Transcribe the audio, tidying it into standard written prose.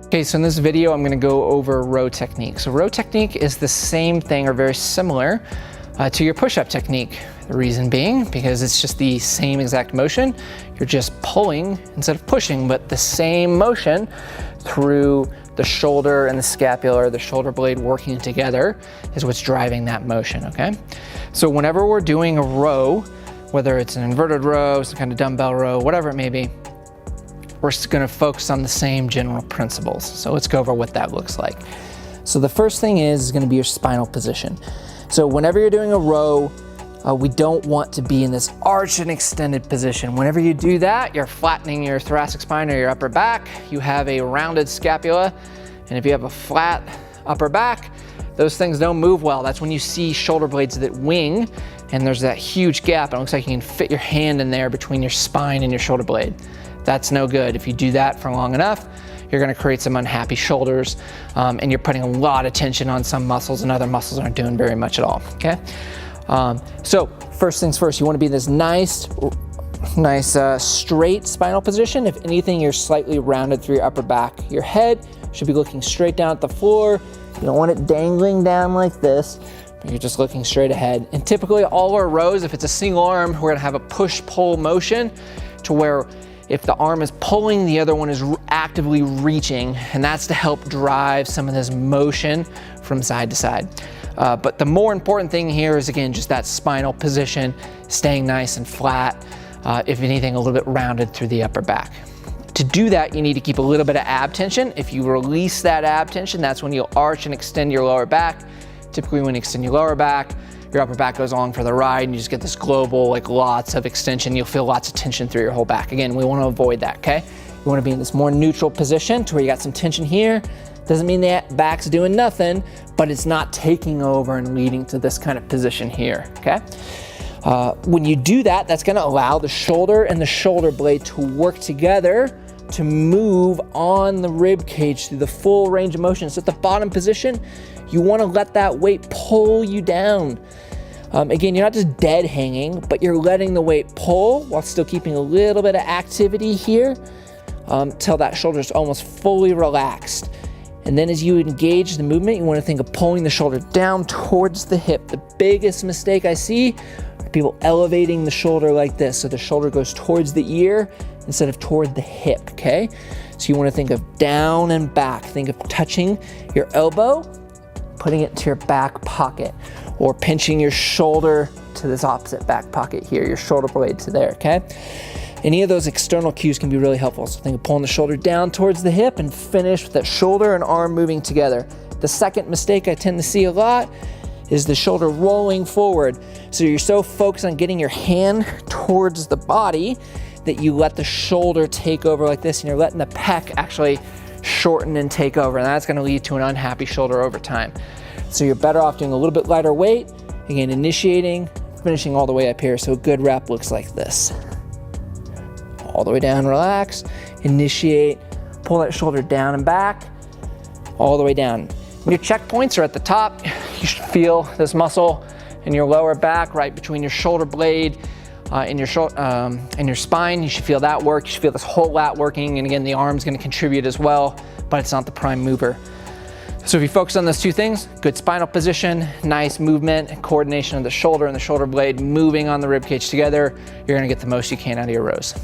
Okay, so in this video, I'm gonna go over row technique. So row technique is the same thing or very similar to your push-up technique. The reason being, because it's just the same exact motion. You're just pulling instead of pushing, but the same motion through the shoulder and the scapula, or the shoulder blade working together is what's driving that motion, okay? So whenever we're doing a row, whether it's an inverted row, some kind of dumbbell row, whatever it may be, we're going to focus on the same general principles. So let's go over what that looks like. So the first thing is going to be your spinal position. So whenever you're doing a row, we don't want to be in this arch and extended position. Whenever you do that, you're flattening your thoracic spine or your upper back. You have a rounded scapula. And if you have a flat upper back, those things don't move well. That's when you see shoulder blades that wing and there's that huge gap. It looks like you can fit your hand in there between your spine and your shoulder blade. That's no good. If you do that for long enough, you're gonna create some unhappy shoulders and you're putting a lot of tension on some muscles and other muscles aren't doing very much at all, okay? So first things first, you wanna be in this nice straight spinal position. If anything, you're slightly rounded through your upper back. Your head should be looking straight down at the floor. You don't want it dangling down like this, but you're just looking straight ahead. And typically all our rows, if it's a single arm, we're gonna have a push-pull motion to where if the arm is pulling, the other one is actively reaching, and that's to help drive some of this motion from side to side. But the more important thing here is, again, just that spinal position, staying nice and flat, if anything, a little bit rounded through the upper back. To do that, you need to keep a little bit of ab tension. If you release that ab tension, that's when you'll arch and extend your lower back. Typically when you extend your lower back, your upper back goes along for the ride and you just get this global, like lots of extension. You'll feel lots of tension through your whole back. Again, we want to avoid that, okay? You want to be in this more neutral position to where you got some tension here. Doesn't mean that back's doing nothing, but it's not taking over and leading to this kind of position here, okay? When you do that, that's going to allow the shoulder and the shoulder blade to work together to move on the rib cage through the full range of motion. So at the bottom position, you want to let that weight pull you down. Again, you're not just dead hanging, but you're letting the weight pull while still keeping a little bit of activity here till that shoulder is almost fully relaxed. And then as you engage the movement, you want to think of pulling the shoulder down towards the hip. The biggest mistake I see are people elevating the shoulder like this. So the shoulder goes towards the ear instead of toward the hip, okay? So you want to think of down and back. Think of touching your elbow, putting it to your back pocket, or pinching your shoulder to this opposite back pocket here, your shoulder blade to there, okay? Any of those external cues can be really helpful. So think of pulling the shoulder down towards the hip and finish with that shoulder and arm moving together. The second mistake I tend to see a lot is the shoulder rolling forward. So you're so focused on getting your hand towards the body that you let the shoulder take over like this, and you're letting the pec actually shorten and take over, and that's going to lead to an unhappy shoulder over time. So you're better off doing a little bit lighter weight, again, initiating, finishing all the way up here. So a good rep looks like this. All the way down, relax, initiate, pull that shoulder down and back, all the way down. When your checkpoints are at the top, you should feel this muscle in your lower back, right between your shoulder blade and your spine. You should feel that work. You should feel this whole lat working. And again, the arm's gonna contribute as well, but it's not the prime mover. So if you focus on those two things, good spinal position, nice movement, and coordination of the shoulder and the shoulder blade moving on the rib cage together, you're gonna get the most you can out of your rows.